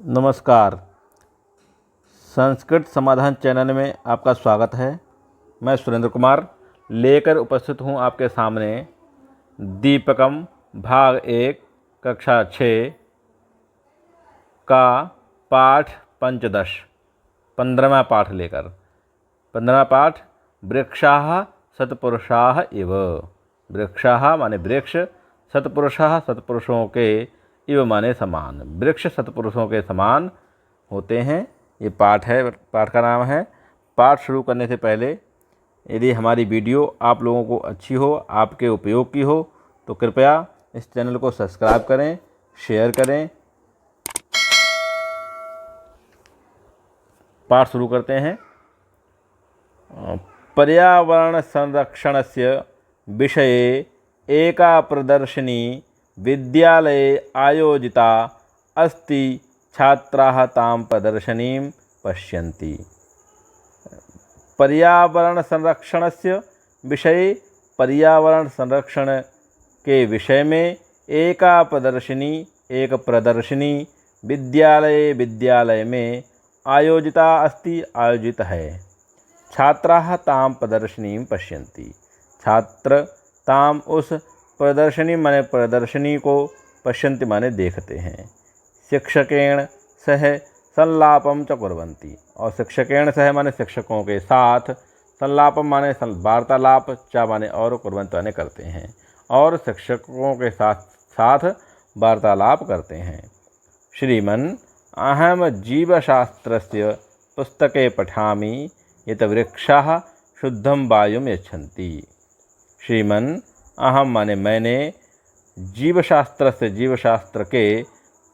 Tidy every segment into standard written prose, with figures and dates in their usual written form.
नमस्कार। संस्कृत समाधान चैनल में आपका स्वागत है। मैं सुरेंद्र कुमार लेकर उपस्थित हूँ आपके सामने दीपकम भाग 1 कक्षा 6 का पाठ पंचदश 15वां पाठ लेकर 15वां पाठ वृक्षाः सत्पुरुषाः इव। वृक्षाः माने वृक्ष, सत्पुरुषाः सत्पुरुषों के, इव माने समान, वृक्ष सत्पुरुषों के समान होते हैं। ये पाठ है, पाठ का नाम है। पाठ शुरू करने से पहले यदि हमारी वीडियो आप लोगों को अच्छी हो, आपके उपयोग की हो, तो कृपया इस चैनल को सब्सक्राइब करें, शेयर करें। पाठ शुरू करते हैं। पर्यावरण संरक्षणस्य विषये एका प्रदर्शनी विद्यालये आयोजिता अस्ति। छात्राः तां प्रदर्शनीं पश्यन्ति। पर्यावरण संरक्षणस्य विषये, पर्यावरण संरक्षण के विषय में एका प्रदर्शनी, एक प्रदर्शनी विद्यालय में आयोजिता अस्ति, आयोजित है। छात्राः तां प्रदर्शनीं पश्यन्ति। छात्र ताम उस प्रदर्शनी माने प्रदर्शनी को, पश्यन्ति माने देखते हैं। शिक्षकेण सह संलापम च कुर्वन्ति, और शिक्षकेण सह माने शिक्षकों के साथ, संलापम माने वार्तालाप, च माने और, कुर्वन्ति माने करते हैं, और शिक्षकों के साथ वार्तालाप करते हैं। श्रीमन् अहम जीवशास्त्रस्य पुस्तके पठामि यत् वृक्षाः शुद्धं वायुं यच्छन्ति। श्रीमन् अहम माने मैंने, जीवशास्त्र से जीवशास्त्र के,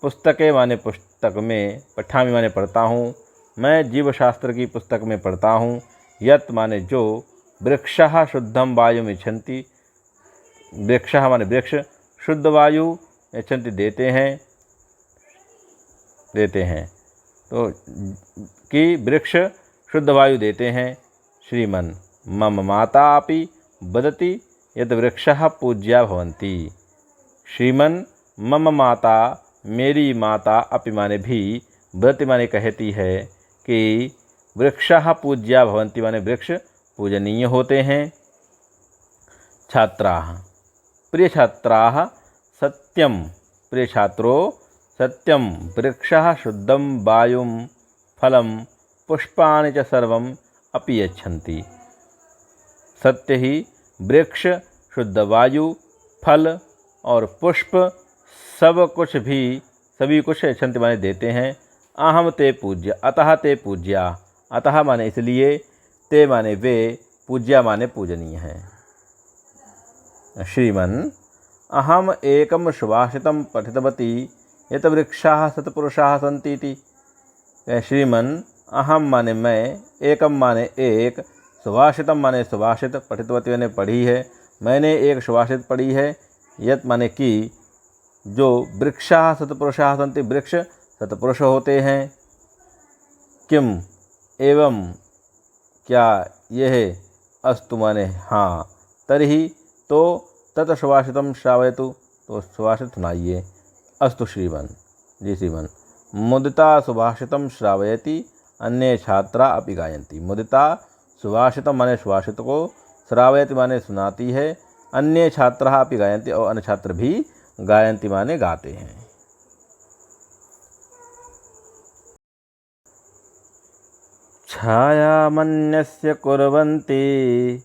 पुस्तकें माने पुस्तक में, पठामी माने पढ़ता हूँ, मैं जीवशास्त्र की पुस्तक में पढ़ता हूँ। यत् माने जो, वृक्षाः शुद्धं वायुं यच्छन्ति, वृक्षाः माने वृक्ष, शुद्ध वायु यच्छन्ति देते हैं, तो कि वृक्ष शुद्ध वायु देते हैं। श्रीमन् मम माता अपि वदति यत् वृक्षाः पूज्या भवन्ति। श्रीमन् मम माता, मेरी माता, अपि माने भी, वदति माने कहती है कि वृक्षाः पूज्या भवन्ति माने वृक्ष पूजनीय होते हैं। छात्राः, प्रिय छात्राः, सत्यम, प्रिय छात्रों, सत्यम, वृक्षाः शुद्धं वायुं फलं पुष्पाणि च सर्वम् अपि यच्छन्ति। सत्य ही वृक्ष शुद्ध वायु, फल और पुष्प सब कुछ भी, सभी कुछ यच्छन्ति माने देते हैं। अहम ते पूज्य, अतः ते पूज्या, अतः माने इसलिए, ते माने वे, पूज्या माने पूजनीय हैं। श्रीमन् अहम एकम सुभाषितं पठितवती यत् वृक्षाः सत्पुरुषाः सन्ति इति। श्रीमन् अहम माने मैं, एकम माने एक, सुभाषितम माने सुभाषित, पठितवती मैंने पढ़ी है, मैंने एक सुभाषित पढ़ी है। यत् माने कि जो, वृक्षाः सत्पुरुषाः सन्ति, वृक्ष सत्पुरुष होते हैं। किम एवं क्या, यह, अस्तु माने हाँ, तर्हि तो, तत् सुभाषितं श्रावयतु, तो सुभाषित सुनाइए। अस्तु श्रीमन्, जी श्रीमन्। मुदिता सुभाषितं श्रावयति अन्ये छात्रा अपि गायन्ति। मुदिता सुभाषितम माने सुभाषित को, श्रावयति माने सुनाती है, अन्य छात्राः अपि गायन्ति, और अन्य छात्र भी गायन्ति माने गाते हैं। छायामन्यस्य कुर्वन्ति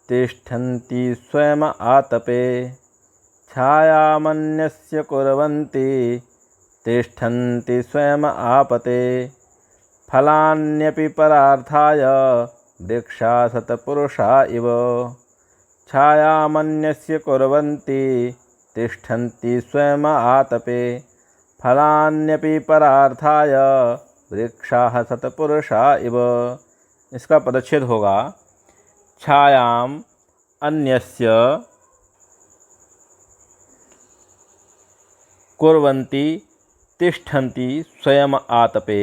तिष्ठन्ति स्वयम् आतपे। छायामन्यस्य कुर्वन्ति तिष्ठन्ति स्वयम् आपते। फलान्यपि परार्थाय वृक्षा सत्पुरुषा इव। छायामन्यस्य कुर्वन्ति तिष्ठन्ति स्वयम् आतपे। फलान्यपि परार्थाय वृक्षाः सत्पुरुषा इव। इसका पदच्छेद होगा, छायाम अन्यस्य कुर्वन्ति तिष्ठन्ति स्वयम् आतपे।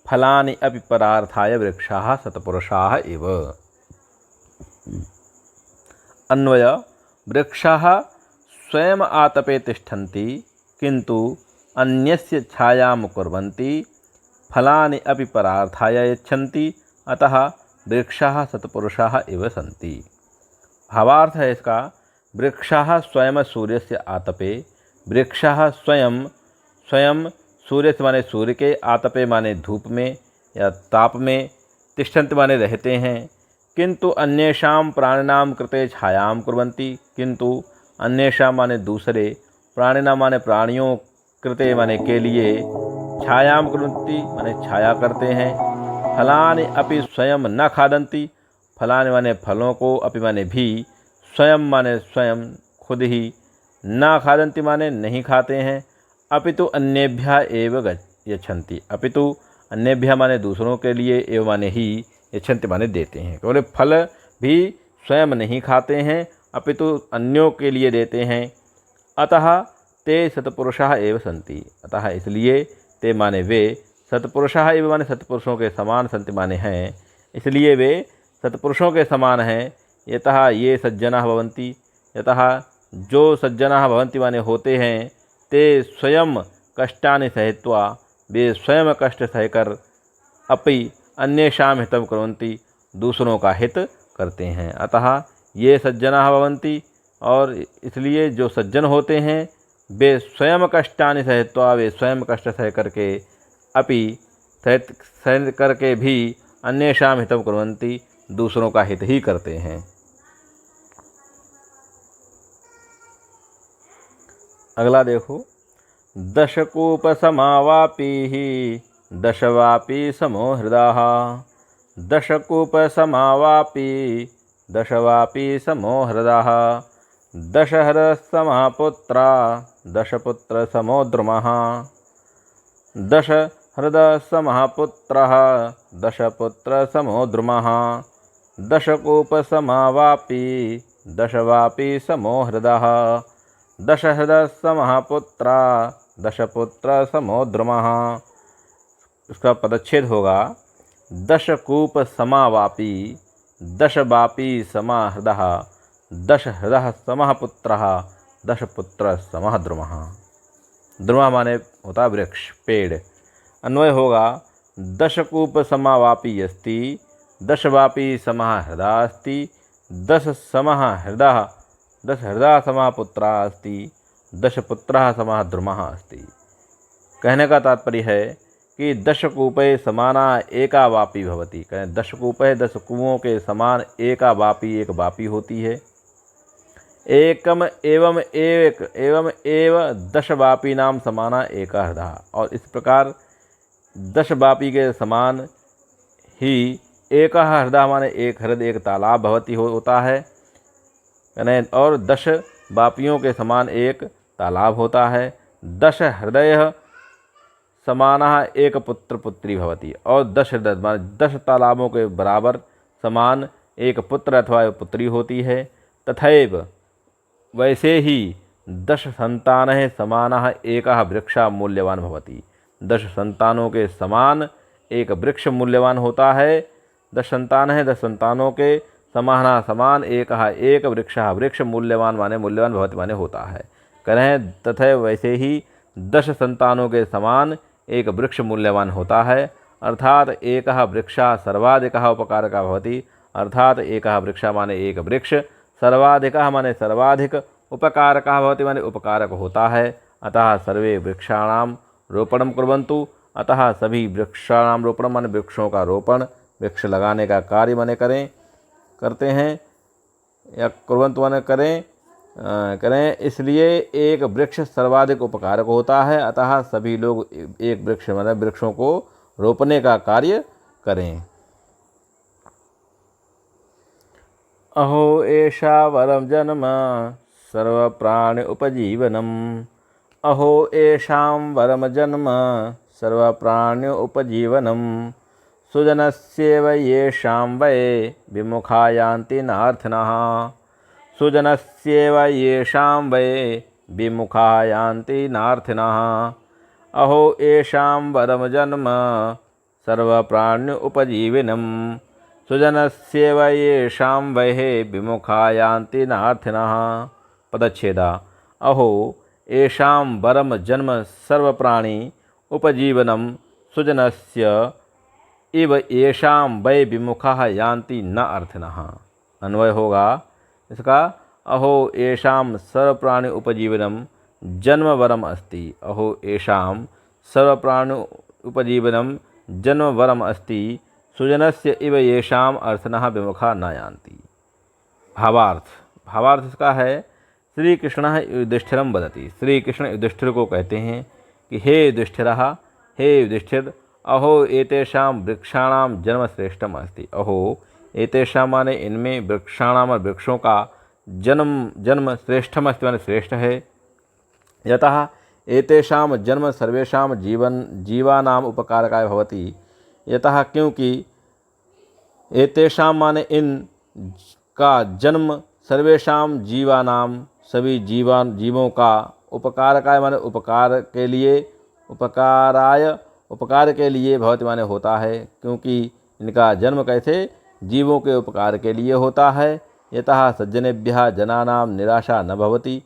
फलानि अपि परार्थाय वृक्षाः सत्पुरुषाः इव। अन्वय, वृक्षाः स्वयम् आतपे तिष्ठन्ति किन्तु अन्यस्य छायां कुर्वन्ति फलानि अपि परार्थाय यच्छन्ति, अतः वृक्षाः सत्पुरुषाः एव सन्ति। भावार्थ है इसका, वृक्षाः स्वयं सूर्यस्य आतपे, वृक्षाः स्वयं स्वयं सूर्य से माने सूर्य के, आतपे माने धूप में या ताप में, तिष्ठन्ति माने रहते हैं। किंतु अन्येषां प्राणिनां कृते छायां कुर्वन्ति, किंतु अन्येषां माने दूसरे, प्राणिनां माने प्राणियों, कृते माने के लिए, छायां कुर्वन्ति माने छाया करते हैं। फलानि अपि स्वयं न खादन्ति, फलानि माने फलों को, अपि माने भी, स्वयं माने स्वयं खुद ही, न खादन्ति माने नहीं खाते हैं। अपितु अन्येभ्यः एव यच्छन्ति, अपितु अन्येभ्यः माने दूसरों के लिए, एवं माने ही, यच्छन्ति माने देते हैं। केवल फल भी स्वयं नहीं खाते हैं, अपितु अन्यों के लिए देते हैं। अतः ते सत्पुरुषाः एव सन्ति, अतः इसलिए ते माने वे, सत्पुरुषाः एव माने सत्पुरुषों के समान, सन्ति माने हैं, इसलिए वे सत्पुरुषों के समान हैं। यतः ये सज्जनाः भवन्ति, यतः जो सज्जनाः भवन्ति माने होते हैं, ते स्वयं कष्टानि सहित्वा, वे स्वयं कष्ट सहकर, अपि अन्येषां हितं कुर्वन्ति, दूसरों का हित करते हैं। अतः ये सज्जनाः भवन्ति, और इसलिए जो सज्जन होते हैं वे स्वयं कष्टानि सहित्वा, वे स्वयं कष्ट सह करके, अपि सह करके भी अन्येषां हितं कुर्वन्ति, दूसरों का हित ही करते हैं। अगला देखो, दशकूपसमावापीः दशवापी समो हृदाः, दशकूपसमावापी दशवापी समो हृदाः, दशहृदसमः पुत्रा दशपुत्रसमो द्रुमः, दशहृदसमः पुत्रः दशपुत्रसमो द्रुमः, दशकूपसमावापी दशवापी समो हृदः, दशहृदसमः पुत्रा दशपुत्रसमो द्रुमः। इसका पदच्छेद होगा, दशकूप समावापी दशवापी समा हृदः, दशहृदः समः पुत्रः दशपुत्र समः द्रुमः। द्रुमः माने होता वृक्ष, पेड़। अन्वय होगा, दशकूप समावापी अस्ति, दशवापी समः हृदा अस्ति, दश समः हृदः, दश हृदः समः पुत्रः अस्ति, दशपुत्रः समः द्रुमः अस्ति। कहने का तात्पर्य है कि दशकूपे समाना एका वापी भवति। कहें दशकूपे, दश कुओं के समान एका वापी, एक वापी होती है। एकम एवं एक एवं एव दशवापी नाम समाना एका हृदः, और इस प्रकार दशवापी के समान ही एक हृदय माने एक हृदय, एक तालाब भवती होता है, और दश वापियों के समान एक तालाब होता है। दश हृदय समानः एक पुत्र पुत्री भवती, और दश हृदय माने 10 तालाबों के बराबर समान एक पुत्र अथवा पुत्री होती है। तथैव वैसे ही 10 संतानः समानः एकः वृक्षः मूल्यवान भवति। 10 संतानों के समान एक वृक्ष मूल्यवान होता है। 10 संतान है, 10 संतानों के समान एक वृक्षः, वृक्ष मूल्यवान माने मूल्यवान भवति माने होता है। करें तथा वैसे ही 10 संतानों के समान एक वृक्ष मूल्यवान होता है। अर्थात एकः वृक्षः सर्वाधिकः उपकारकः भवति, अर्थात एकः वृक्षः माने एक वृक्ष, सर्वाधिकः माने सर्वाधिक, उपकारकः भवति माने उपकारक होता है। अतः सर्वे वृक्षाणां रोपणं कुर्वन्तु, अतः सभी वृक्षाणां रोपण माने वृक्षों का रोपण, वृक्ष लगाने का कार्य माने करते हैं, या कुर्वन्तु माने करें। इसलिए एक वृक्ष सर्वाधिक उपकारक होता है, अतः सभी लोग एक वृक्ष माने वृक्षों को रोपने का कार्य करें। अहो एषा वरम जन्म सर्वप्राणि उपजीवनम्, अहो येषां वरम जन्म सर्वप्राणि उपजीवनम्, सुजनस्येव येषां वै विमुखा यान्ति नार्थिनः, सुजनस्येव येषां वै विमुखा यान्ति नार्थिनः, अहो येषां वरम जन्म सर्वप्राणि उपजीवनम्, सुजनस्येव येषां वै विमुखा यान्ति नार्थिनः। पदच्छेदा, अहो येषां वरम जन्म सर्वप्राणि उपजीवनम्, सुजनस्य इव येषां वै विमुखः यान्ति न अर्थिनः। अन्वय होगा इसका, अहो येषां सर्वप्राणि उपजीवनम जन्मवरम अस्ति। अहो येषां सर्वप्राणि उपजीवनम जन्मवरम अस्ति, सुजनस्य इव येषां अर्थिनः विमुखा न यान्ति। भावार्थ इसका है, श्री कृष्ण युधिष्ठिरम वदति। श्री कृष्ण युधिष्ठिर को कहते हैं कि हे युधिष्ठिरः, हे युधिष्ठिर, अहो एतेषां वृक्षाणां जन्म श्रेष्ठम अस्ति। अहो एतेषां माने इनमें वृक्षाणाम और वृक्षों का जन्म श्रेष्ठम अस्ति माने श्रेष्ठ है। यतः एतेषां जन्म सर्वेषां जीवानाम उपकारकाय भवति। यतः क्योंकि एतेषां माने इन का जन्म सर्वेषां जीवानाम सभी जीवों का उपकारकाय माने उपकार के लिए भवति माने होता है। क्योंकि इनका जन्म कैसे जीवों के उपकार के लिए होता है। यतः सज्जनेभ्यः जनानां निराशा न भवति।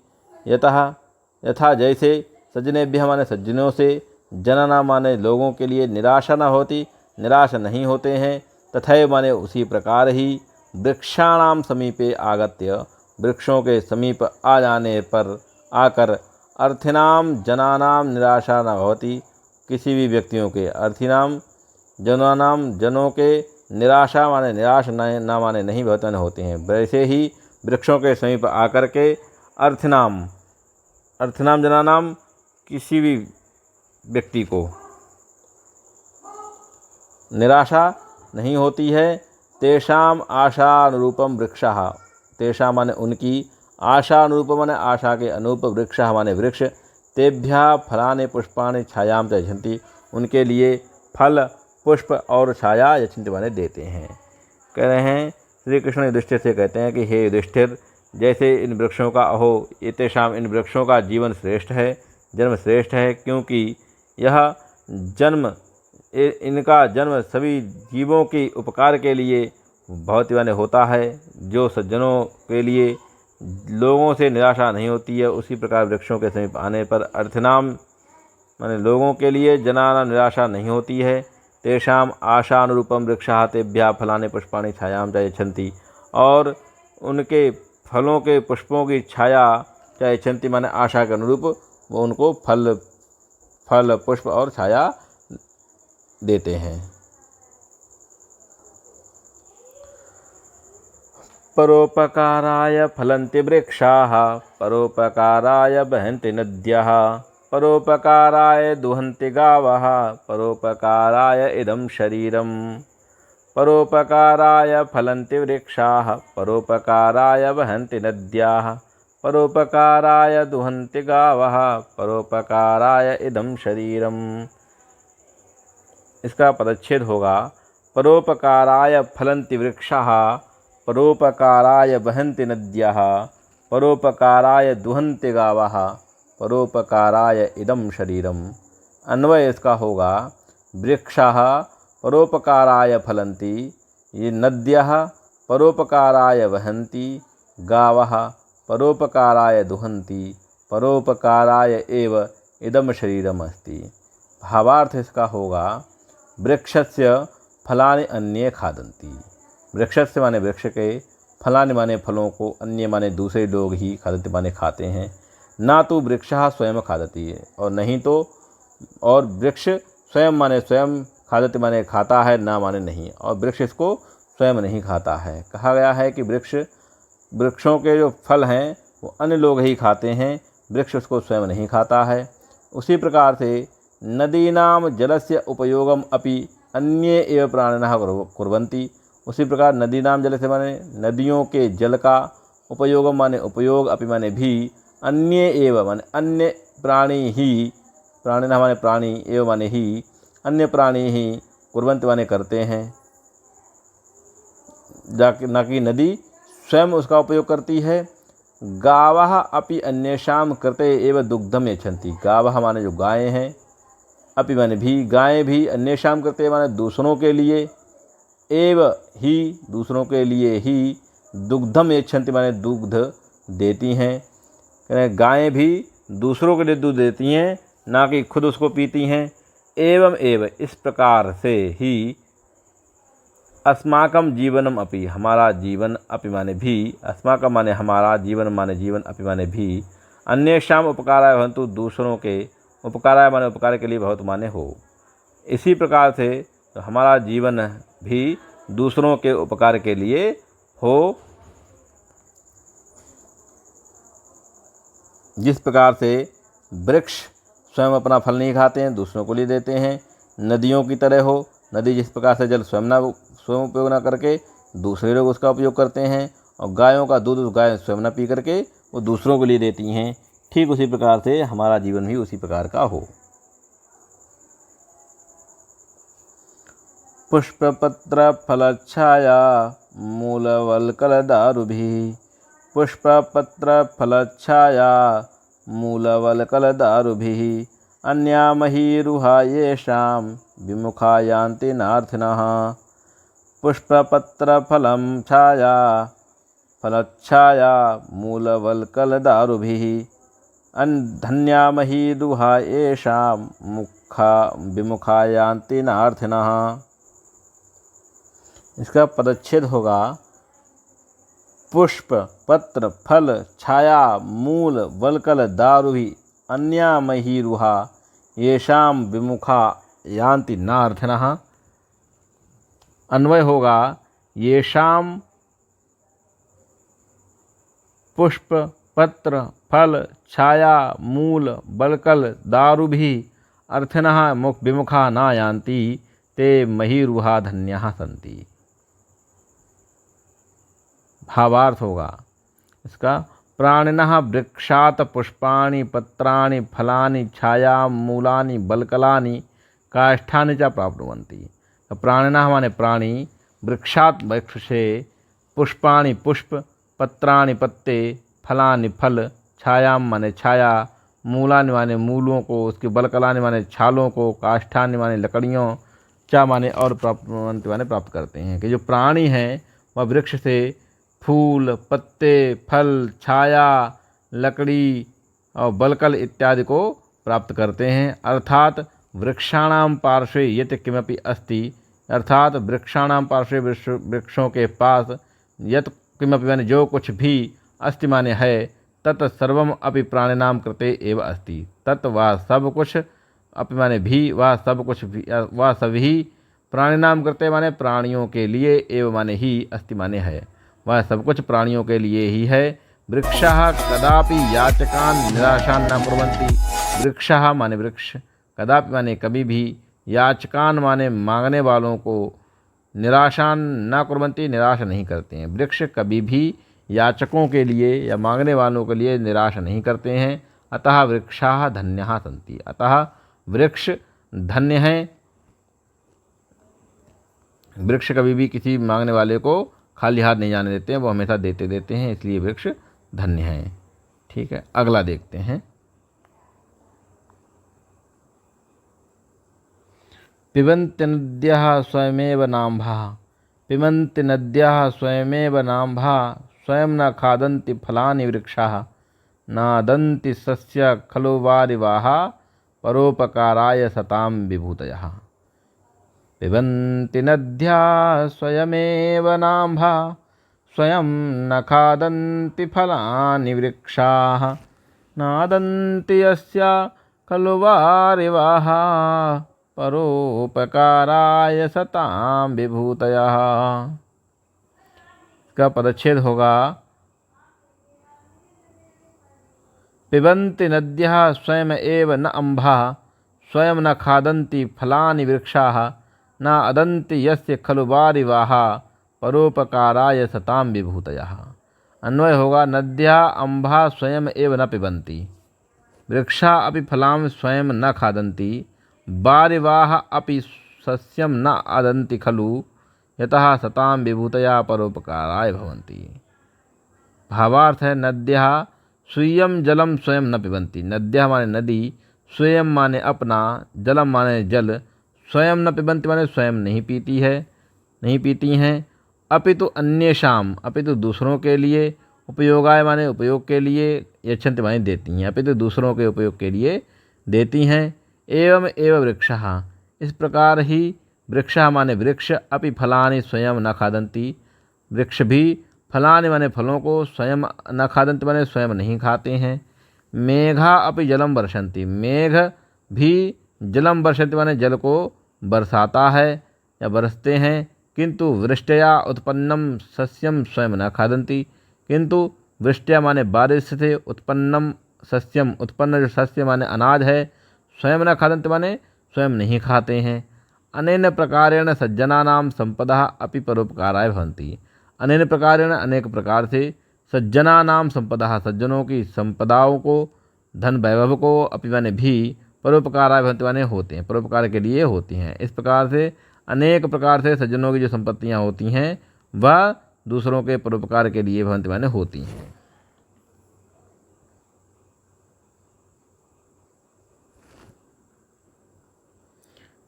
यथा जैसे सज्जनेभ्यः माने सज्जनों से, जनानां माने लोगों के लिए निराशा न होती, निराश नहीं होते हैं, तथैव माने उसी प्रकार ही वृक्षाणां समीपे आगत्य, वृक्षों के समीप आ जाने पर आकर अर्थिनां जनानां निराशा न भवति, किसी भी व्यक्तियों के, अर्थिनां जनों के निराशा माने निराश न माने नहीं भवति माने होते हैं। वैसे ही वृक्षों के समीप आकर के अर्थिनाम जनानाम किसी भी व्यक्ति को निराशा नहीं होती है। तेषाम आशानुरूपम वृक्षः, तेषां माने उनकी, आशानुरूपम माने आशा के अनुरूप, वृक्षः माने वृक्ष, तेभ्यः फलानि पुष्पाणि छायां च यच्छन्ति, उनके लिए फल पुष्प और छाया यच्छन्ति माने देते हैं। कह रहे हैं श्री कृष्ण युधिष्ठिर से कहते हैं कि हे युधिष्ठिर, जैसे इन वृक्षों का, अहो एतेषां इन वृक्षों का जीवन श्रेष्ठ है, जन्म श्रेष्ठ है, क्योंकि यह जन्म इनका जन्म सभी जीवों के उपकार के लिए बहुत माने होता है, जो सज्जनों के लिए लोगों से निराशा नहीं होती है। उसी प्रकार वृक्षों के समीप आने पर अर्थिनाम माने लोगों के लिए, जनानां निराशा नहीं होती है। तेषाम आशानुरूपम वृक्षः तेभ्यः फलानि पुष्पाणि छायां च यच्छन्ति, और उनके फलों के पुष्पों की छाया च यच्छन्ति माने आशा के अनुरूप वो उनको फल पुष्प और छाया देते हैं। परोपकाराय फलन्ति वृक्षाः, परोपकाराय वहन्ति नद्यः, परोपकाराय दुहन्ति गावः, परोपकाराय इदं शरीरम्। परोपकाराय फलन्ति वृक्षाः, परोपकाराय वहन्ति नद्याः, परोपकाराय दुहन्ति गावः, परोपकाराय इदं शरीरम्। इसका पदच्छेद होगा, परोपकाराय फलन्ति वृक्षाः, परोपकाराय वहन्ति नद्यः, परोपकाराय दुहन्ति गावः, परोपकाराय इदं शरीरम्। अन्वय इसका होगा, वृक्षाः परोपकाराय फलन्ति, ये नद्यः परोपकाराय वहन्ति, गावः परोपकाराय दुहन्ति, परोपकाराय एव इदं शरीरम् अस्ति। भावार्थ इसका होगा, वृक्षस्य फलानि अन्ये खादन्ति। वृक्षस्य माने वृक्ष के, फलानि माने फलों को, अन्य माने दूसरे लोग ही खादन्ति माने खाते हैं। ना तो वृक्षः स्वयं खादति, और नहीं तो, और वृक्ष स्वयं माने स्वयं, खादति माने खाता है, ना माने नहीं, और वृक्ष इसको स्वयं नहीं खाता है। कहा गया है कि वृक्षों के जो फल हैं वो अन्य लोग ही खाते हैं, वृक्ष उसको स्वयं नहीं खाता है। उसी प्रकार से नदीनां जलस्य उपयोगम अपि अन्ये एव प्राणिनः कुर्वन्ति। उसी प्रकार नदीनां जल से माने नदियों के जल का, उपयोगम माने उपयोग, अपि माने भी, अन्ये एव माने अन्य प्राणी ही, प्राणिनः माने प्राणी, एव माने ही, अन्य प्राणी ही, कुर्वन्ति माने करते हैं। ना कि नदी स्वयं उसका उपयोग करती है। गावः अपि अन्येषां कृते एव दुग्धम यच्छन्ति। गावः माने जो गायें हैं, अपि माने भी, गायें भी, अन्येषां कृते माने दूसरों के लिए, एव ही दूसरों के लिए ही, दुग्धम यच्छन्ति माने दुग्ध देती हैं। गायें भी दूसरों के लिए दूध देती हैं, ना कि खुद उसको पीती हैं। एवं एव इस प्रकार से ही अस्माकं जीवनम अपि हमारा जीवन अपि माने भी, अस्माकं माने हमारा, जीवन माने जीवन, अपि माने भी, अन्येषाम उपकाराय भवन्तु दूसरों के उपकाराय माने उपकार के लिए बहुत माने हो। इसी प्रकार से हमारा जीवन भी दूसरों के उपकार के लिए हो। जिस प्रकार से वृक्ष स्वयं अपना फल नहीं खाते हैं, दूसरों को लिए देते हैं, नदियों की तरह हो। नदी जिस प्रकार से जल स्वयं उपयोग ना करके दूसरे लोग उसका उपयोग करते हैं, और गायों का दूध गाय स्वयं न पी करके वो दूसरों को लिए देती हैं, ठीक उसी प्रकार से हमारा जीवन भी उसी प्रकार का हो। पुष्पपत्र फलच्छाया मूलवल्कलदारुभिः, पुष्पपत्र फलच्छाया मूलवल्कलदारुभिः, अन्यामहीरुहा येषां विमुखा यान्ति नार्थिनः। पुष्पपत्रफलं छाया फलच्छाया मूलवल्कलदारुभिः, धन्यामहीरुहा येषां विमुखा यान्ति नार्थिनः। इसका पदच्छेद होगा पुष्प पत्र फल छाया मूल वल्कल दारुभि अन्यामहीरुहा येषां विमुखा यान्ति नार्थिनः। अन्वय होगा येषां पुष्प पत्र फल छाया मूल वल्कल दारुभि अर्थिनः विमुखा न यान्ति ते महीरुहा धन्याः सन्ति। भावार्थ होगा इसका प्राणिनः वृक्षात् पुष्पाणि पत्राणि फलानि छाया मूलानि बल्कलानि काष्ठानि च प्राप्नुवन्ति। प्राणिनः माने प्राणी, वृक्षात् वृक्ष से, पुष्पाणि पुष्प, पत्राणि पत्ते, फलानि फल, छाया माने छाया, मूलानि माने मूलों को, उसके बल्कलानि माने छालों को, काष्ठानि माने लकड़ियों, चा माने और प्राप्नुवन्ति माने प्राप्त करते हैं। कि जो प्राणी हैं वह वृक्ष से फूल पत्ते फल छाया लकड़ी और बलकल इत्यादि को प्राप्त करते हैं। अर्थात वृक्षाणां पार्श्वे यत् किमपि अस्ति, अर्थात वृक्षाणां पार्श्वे वृक्षों के पास यत् किमपि माने जो कुछ भी अस्ति माने है, तत् सर्वम अपि प्राणिनां कृते एव अस्ति। तत् वह सब कुछ अपि माने भी, वह सब कुछ भी, वह सभी प्राणिनां कृते माने प्राणियों के लिए, एव माने ही, अस्ति माने है, वह सब कुछ प्राणियों के लिए ही है। वृक्षः कदापि याचकान् निराशान् न कुर्वन्ति। वृक्षः माने वृक्ष, कदापि माने कभी भी, याचकान् माने मांगने वालों को, निराशान् न कुर्वन्ति निराश नहीं करते हैं। वृक्ष कभी भी याचकों के लिए या मांगने वालों के लिए निराश नहीं करते हैं। अतः वृक्षाः धन्याः सन्ति, अतः वृक्ष धन्य हैं। वृक्ष कभी भी किसी मांगने वाले को खाली हाथ नहीं जाने देते हैं, वो हमेशा देते हैं, इसलिए वृक्ष धन्य हैं। ठीक है, अगला देखते हैं। पिबन्ति नद्यः स्वयमेव नाम्भः, पिबन्ति नद्यः स्वयमेव नाम्भः, स्वयं न खादन्ति फलानि वृक्षाः, नादन्ति सस्य खलु वारिवाः, परोपकाराय सतां विभूतयः। पिबन्ति नद्यः स्वयमेव नाम्भः, स्वयं न खादन्ति फलानि वृक्षाः, नादन्ति यस्य खलु वारिवाः, परोपकाराय सतां विभूतयः। इसका पदच्छेद होगा पिबन्ति नद्यः स्वयं एव न अम्भः, स्वयं न खादन्ति फलानि वृक्षाः, न अदन्ति यस्य खलु वारिवाः, परोपकाराय सतां विभूतयः। अन्वय होगा नद्यः अम्भः स्वयं एव न पिबन्ति, वृक्षा अपि फलां स्वयं न खादन्ति, वारिवाः अपि सस्यं न अदन्ति खलु, यतः सतां विभूतया परोपकाराय भवन्ति। भावार्थ है नद्यः स्वीयं जलम स्वयं न पिबन्ति। नद्यः माने नदी, स्वयं माने अपना, जलम माने जल, स्वयं न पिबन्ति माने स्वयं नहीं पीती हैं, अपितु अन्येषाम, अपितु दूसरों के लिए, उपयोगाय माने उपयोग के लिए, यच्छन्ति माने देती हैं, अपितु दूसरों के उपयोग के लिए देती हैं। एवं एव वृक्षः, इस प्रकार ही वृक्षः माने वृक्ष अपि फलानि स्वयं न खादन्ति, वृक्ष भी फलानि माने फलों को स्वयं न खादन्ति माने स्वयं नहीं खाते हैं। मेघा अपि जलम वर्षन्ति, मेघ भी जलम वर्षन्ति माने जल को बरसाता है या बरसते हैं। किंतु वृष्टया उत्पन्नम सस्यम स्वयं न खादन्ति, किंतु वृष्टया माने बारिश से उत्पन्नम सस्यम, उत्पन्न जो सस्य माने अनाज है, स्वयं न खादन्ति माने स्वयं नहीं खाते हैं। अनेन प्रकारेण सज्जनानां संपदा अपि परोपकाराय भवन्ति, अनेन प्रकारेण अनेक प्रकार से सज्जनानां संपदा, सज्जनों की संपदाओं को, धन वैभव को अपि माने भी परोपकाराय भवन्ति माने होते हैं, परोपकार के लिए होती हैं। इस प्रकार से अनेक प्रकार से सज्जनों की जो संपत्तियाँ होती हैं वह दूसरों के परोपकार के लिए भवन्ति माने होती हैं।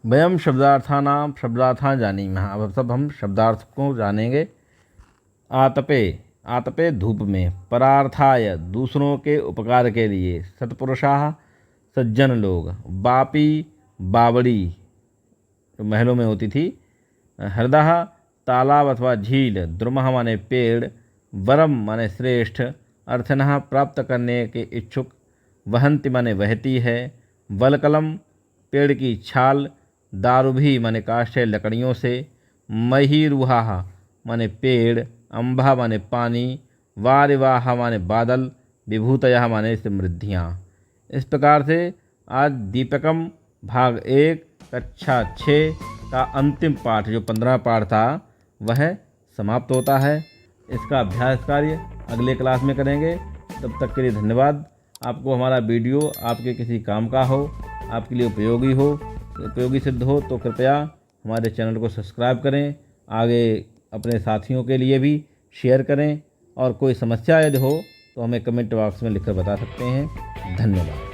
वयम शब्दार्थानाम शब्दार्थान जानीमः, अब सब हम शब्दार्थ को जानेंगे। आतपे, आतपे धूप में, परार्थाय दूसरों के उपकार के लिए, सत्पुरुषाः सज्जन लोग, बापी बावड़ी जो महलों में होती थी, हृदय तालाब अथवा झील, द्रुमः माने पेड़, वरम माने श्रेष्ठ, अर्थनः प्राप्त करने के इच्छुक, वहंति माने बहती है, वलकलम पेड़ की छाल, दारुभी माने काष्ठ लकड़ियों से, महीरुहा माने पेड़, अम्भा माने पानी, वारिवाह माने बादल, विभूतयः माने समृद्धियाँ। इस प्रकार से आज दीपकम भाग 1 कक्षा 6 का अंतिम पाठ जो 15वां पाठ था वह समाप्त होता है। इसका अभ्यास कार्य अगले क्लास में करेंगे। तब तक के लिए धन्यवाद। आपको हमारा वीडियो आपके किसी काम का हो, आपके लिए उपयोगी सिद्ध हो तो कृपया हमारे चैनल को सब्सक्राइब करें, आगे अपने साथियों के लिए भी शेयर करें और कोई समस्या यदि हो तो हमें कमेंट बॉक्स में लिखकर बता सकते हैं। धन्यवाद।